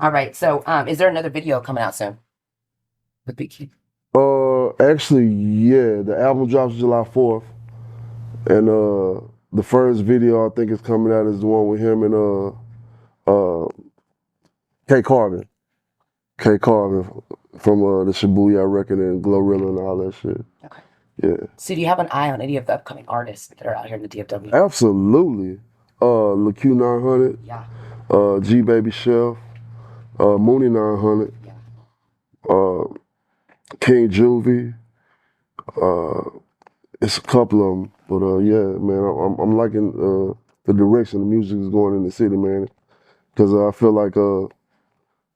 All right. So, is there another video coming out soon with Big? Actually, yeah, the album drops July 4th, and the first video I think is coming out is the one with him and uh K Carvin, K Carvin from the Shibuya record and Glorilla and all that shit. Okay. Yeah, So, do you have an eye on any of the upcoming artists that are out here in the DFW? absolutely. LaQ 900, Yeah. G Baby Chef, Mooney 900, Yeah. uh, King Juvie. It's a couple of them, but yeah, man, I'm liking the direction the music is going in the city, man. Because I feel like for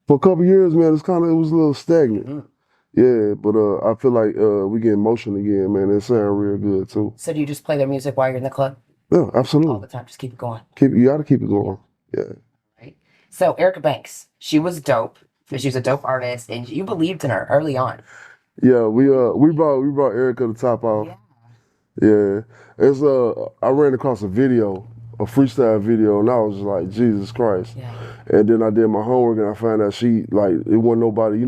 a couple years, man, it was a little stagnant. Mm. Yeah, but I feel like we getting motion again, man. It sound real good too. So, do you just play their music while you're in the club Yeah, all absolutely. the time? Just keep it going. You gotta keep it going. Yeah. Right. So, Erica Banks, she was dope. She was a dope artist, and you believed in her early on. Yeah, we brought Erica to top off. Yeah. Yeah. It's I ran across a video, a freestyle video, and I was just like, Jesus Christ. Yeah. And then I did my homework and I found out it wasn't nobody,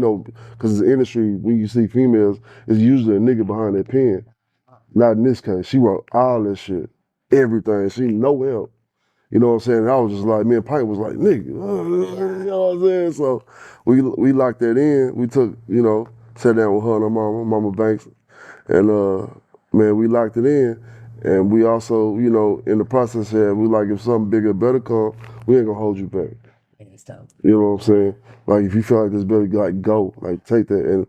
because the industry, when you see females, it's usually a nigga behind that pen. Not in this case. She wrote all that shit, everything. She no help. You know what I'm saying? And I was just like, me and Pint was like, nigga, you know what I'm saying? So we locked that in. We took, sat down with her and her Mama Banks, and man, we locked it in. And we also, in the process here, we like if something bigger, better come, we ain't gonna hold you back. It's dope. You know what I'm saying? Like if you feel like this better, like go, like take that. And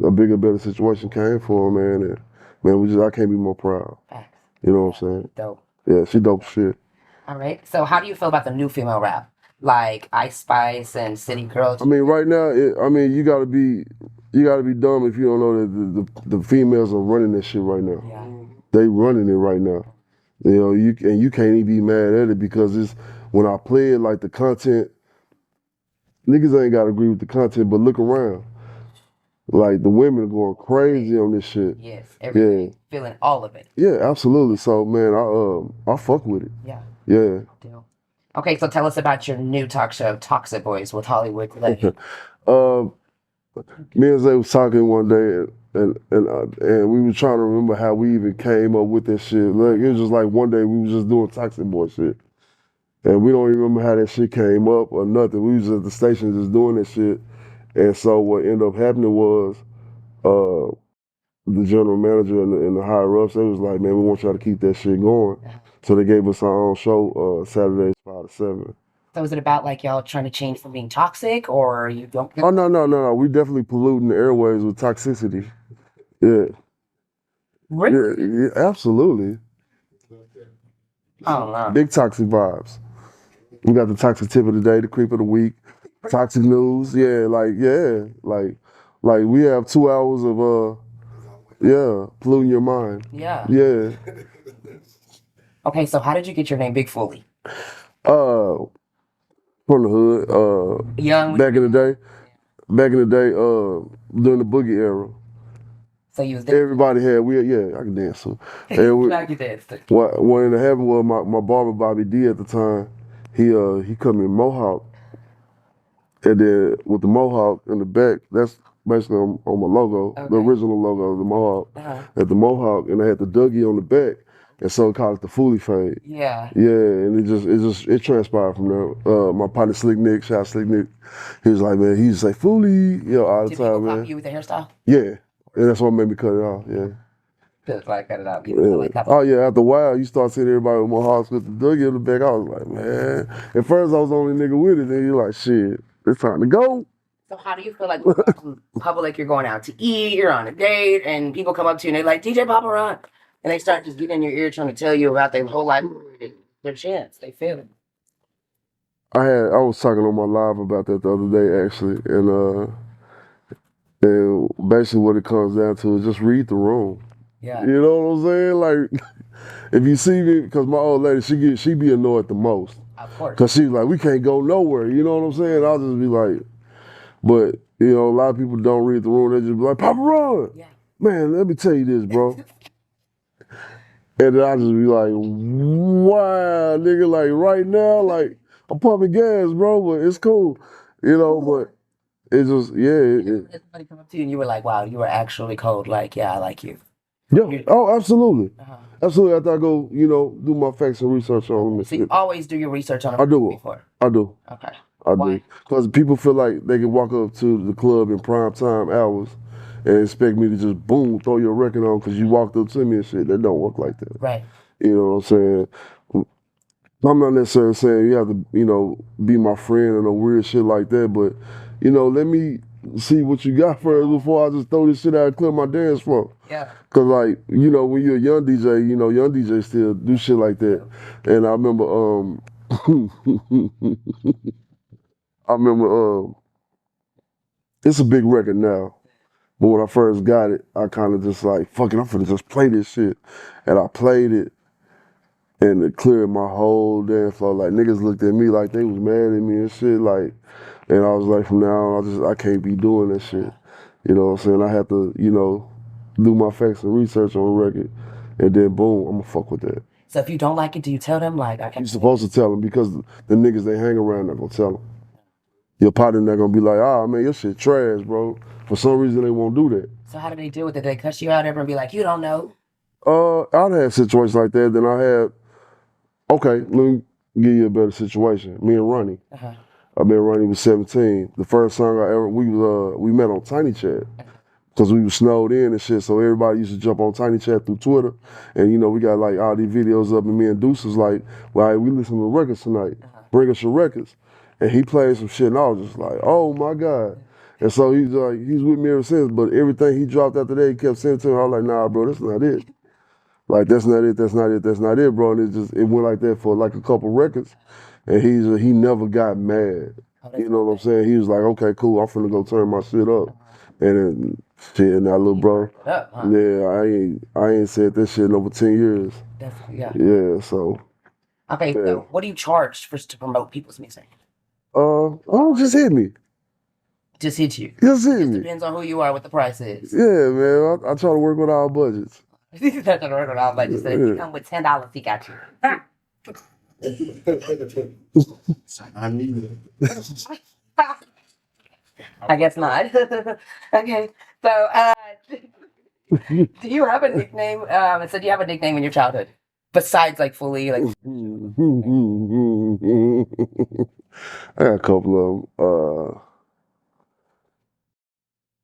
a bigger, better situation came for her, man. And man, I can't be more proud. Facts. You know what I'm saying? Dope. Yeah, she dope as shit. All right. So, how do you feel about the new female rap, like Ice Spice and City Girls? I mean, right now, you gotta be dumb if you don't know that the females are running this shit right now. Yeah. They running it right now. You can't even be mad at it because it's when I play it like the content, niggas ain't gotta agree with the content, but look around. Like the women are going crazy on this shit. Yes. Everything. Feeling all of it. Yeah, absolutely. So man, I fuck with it. Yeah. Yeah. Deal. Okay, so tell us about your new talk show, Toxic Boys with Hollywood Legend. Me and Zay was talking one day, and we were trying to remember how we even came up with that shit. Like it was just like one day we was just doing Toxic Boy shit, and we don't even remember how that shit came up or nothing. We was at the station just doing that shit, and so what ended up happening was, the general manager and the higher ups, they was like, man, we want y'all to keep that shit going. So they gave us our own show, Saturdays 5 to 7. So is it about like y'all trying to change from being toxic, or you don't? Oh no. We definitely polluting the airways with toxicity. Yeah. Really? Yeah, absolutely. I don't know. Big toxic vibes. We got the toxic tip of the day, the creep of the week, toxic news. Like we have 2 hours of polluting your mind. Yeah. Yeah. Okay, so how did you get your name, Big FOOLIE? From the hood. Young. Back in the day, during the boogie era. So you was there. Everybody had I can dance too. And Glad you did. what ended up happening was my barber Bobby D at the time, he cut me a mohawk. And then with the mohawk in the back, that's basically on my logo, Okay. the original logo of the mohawk. Uh-huh. At the mohawk, and I had the Dougie on the back, and so it called it the FOOLIE fade. Yeah. Yeah, and it transpired from there. My partner Slick Nick, shout out Slick Nick, he was like, man, he used to say FOOLIE, all the Did time, people man. copy you with the hairstyle? Yeah, and that's what made me cut it off. Yeah. Feels like cut it out. Yeah. Like Oh yeah, after a while, you start seeing everybody with mohawks with the Dougie in the back. I was like, man. At first, I was the only nigga with it. Then you're like, shit, it's time to go. So how do you feel like in public, you're going out to eat, you're on a date, and people come up to you and they're like, DJ Paparon, and they start just getting in your ear trying to tell you about their whole life, their chance, they feel it. I was talking on my live about that the other day actually, and basically what it comes down to is just read the room. Yeah. You know what I'm saying? Like, if you see me, because my old lady, she be annoyed the most. Of course. Because she's like, we can't go nowhere. You know what I'm saying? I'll just be like, but, a lot of people don't read the room. They just be like, Paparon, Yeah. man, let me tell you this, bro. And then I just be like, wow, nigga, like right now, like, I'm pumping gas, bro, but it's cool. you know, but it's just, Did somebody come up to you and you were like, wow, you were actually cold. Like, yeah, I like you. yeah. Oh, absolutely. Uh-huh. Absolutely. After I go, you know, do my facts and research on them and So you shit. always do your research on a I do. before. I do. Okay. I Why? do. Because people feel like they can walk up to the club in prime time hours and expect me to just boom, throw your record on because you walked up to me and shit. That don't work like that. Right. You know what I'm saying? I'm not necessarily saying you have to, you know, be my friend or no weird shit like that, but, you know, let me see what you got first before I just throw this shit out and clear my dance floor. Yeah. Cause like, you know, when you're a young DJ, you know, young DJs still do shit like that. And I remember, it's a big record now. But when I first got it, I kind of just like, fuck it, I'm finna just play this shit. And I played it, and it cleared my whole damn floor. Like, niggas looked at me like they was mad at me and shit. Like, and I was like, from now on, I can't be doing that shit. You know what I'm saying? I have to, you know, do my facts and research on the record, and then boom, I'm gonna fuck with that. So if you don't like it, do you tell them like, I can't? You're supposed to tell them because the niggas they hang around not gonna tell them. Your partner not gonna be like, man, your shit trash, bro. For some reason they won't do that. So how do they deal with it? They cuss you out ever and be like, you don't know? I'd had situations like that. Then I had, okay, let me give you a better situation. Me and Ronnie. Uh-huh. I met Ronnie was 17. The first song we met on Tiny Chat. Because we was snowed in and shit, so everybody used to jump on Tiny Chat through Twitter. And, you know, we got, like, all these videos up, and me and Deuce was like, well, we listen to records tonight. Bring us your records. And he played some shit, and I was just like, oh, my God. And so he's with me ever since, but everything he dropped after that, he kept sending to me. I was like, nah, bro, that's not it. Like, that's not it, that's not it, that's not it, bro. And it went like that for, like, a couple records. And he never got mad. You know what I'm saying? He was like, okay, cool, I'm finna go turn my shit up. And then, shit, and that little bro, yeah, I ain't said that shit in over 10 years. Definitely, yeah. Yeah, so. Okay, yeah. so what do you charge to promote people's music? Just hit me. Just hit you. Just hit me. Depends on who you are, what the price is. Yeah, man, I try to work with our budgets. That's trying to work with our budgets. So if you come with $10, he got you. I need it. I guess not. Okay, so do you have a nickname? So do you have a nickname in your childhood besides like FOOLIE? Like I got a couple of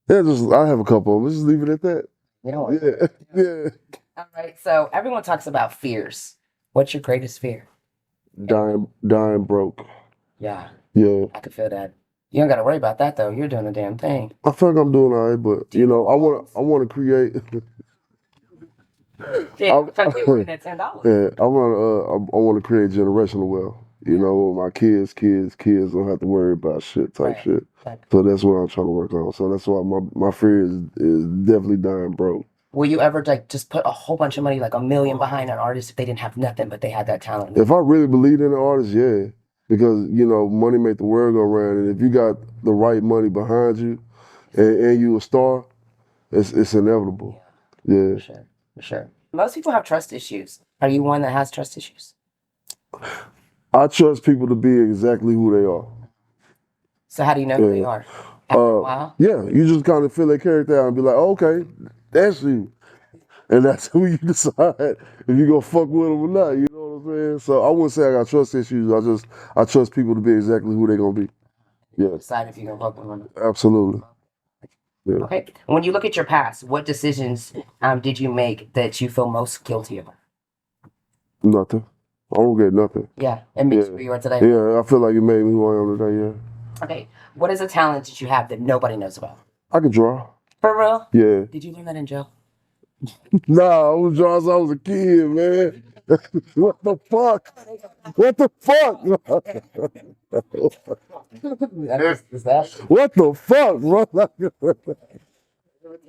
them. I have a couple of them. Let's just leave it at that. You know. Yeah. All right. So everyone talks about fears. What's your greatest fear? Dying broke. Yeah. Yeah. I could feel that. You don't got to worry about that though. You're doing the damn thing. I feel like I'm doing all right, but you know, I want to create. Yeah, I'm trying to get rid of that $10. Yeah, I want to create generational wealth. You know, my kids don't have to worry about shit type shit. Exactly. So that's what I'm trying to work on. So that's why my fear is definitely dying broke. Will you ever like just put a whole bunch of money, like $1 million, behind an artist if they didn't have nothing but they had that talent? If I really believed in an artist, yeah. Because, you know, money make the world go round, and if you got the right money behind you and you a star, it's inevitable. Yeah. For sure. Most people have trust issues. Are you one that has trust issues? I trust people to be exactly who they are. So how do you know who they are? After a while? Yeah, you just kind of feel their character out and be like, oh, okay, that's you. And that's who you decide if you gonna fuck with them or not, you know what I'm saying? So I wouldn't say I got trust issues, I trust people to be exactly who they gonna be. Yeah. Decide if you're gonna fuck with them or not. Absolutely. Yeah. Okay. When you look at your past, what decisions did you make that you feel most guilty about? Nothing. I don't get nothing. Yeah. It makes you who you are today. Yeah, I feel like it made me who I am today, yeah. Okay. What is a talent that you have that nobody knows about? I can draw. For real? Yeah. Did you learn that in jail? Nah, I was drawing since I was a kid, man. What the fuck? What the fuck? What the fuck, bro?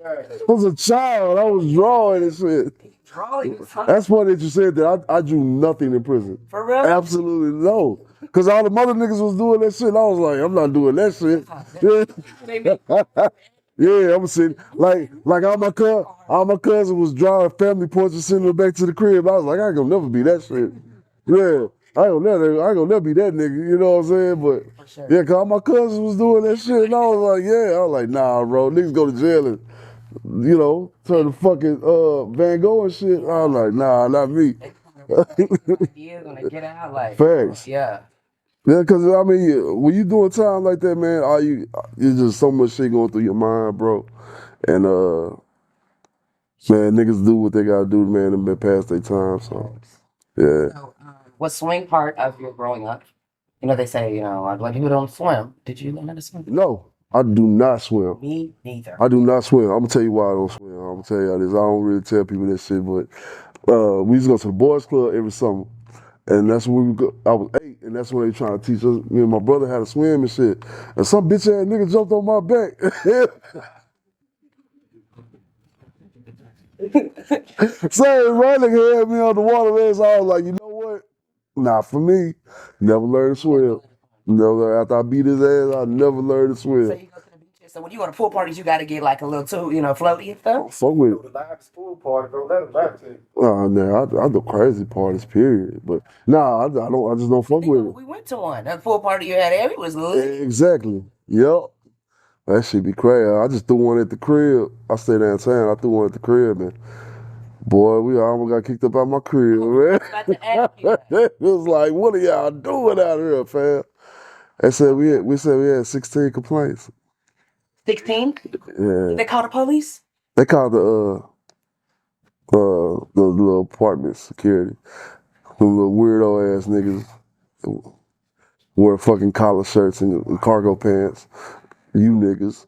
I was a child. I was drawing and shit. Drawing? That's funny that you said that. I drew nothing in prison. For real? Absolutely no. Because all the mother niggas was doing that shit. I was like, I'm not doing that shit. Yeah, I'm sitting like all my cousin was drawing family portraits, sending them back to the crib. I was like, I ain't gonna never be that shit. Yeah, I ain't gonna never be that nigga, you know what I'm saying? But For sure. yeah, cause all my cousins was doing that shit, and I was like, yeah. I was like, nah, bro, niggas go to jail and, you know, turn the fucking Van Gogh and shit. I was like, nah, not me. You're gonna get out like Facts. yeah. Yeah, cause I mean, when you doing time like that, man, it's just so much shit going through your mind, bro. And man, niggas do what they gotta do, man, and been past their time. So yeah. So, what swing part of your growing up? You know, they say, you know, like people don't swim. Did you learn how to swim? No, I do not swim. Me neither. I do not swim. I'm gonna tell you why I don't swim. I'm gonna tell you this. I don't really tell people that shit, but we used to go to the boys' club every summer. And that's when we go. I was 8, and that's when they trying to teach us. Me and my brother had to swim and shit. And some bitch ass nigga jumped on my back. Same right nigga had me on the water, man. So I was like, you know what? Not for me. Never learned to swim. Never. After I beat his ass, I never learned to swim. So you go to the beach. So when you go to pool parties, you got to get like a little too, you know, floaty and stuff. Fuck with it. The last pool party, bro. That was back to Oh, nah, I do crazy parties, period. But nah, I don't. I just don't fuck with it. We went to one. That pool party you had there, it was lit. Exactly. Yep. That shit be crazy. I just threw one at the crib. I stay downtown. I threw one at the crib, and boy, we almost got kicked up out my crib, man. About to ask you that. It was like, what are y'all doing out here, fam? They said we had 16 complaints. 16? Yeah. They called the police? They called the little apartment security. The little weirdo ass niggas wear fucking collar shirts and cargo pants. You niggas.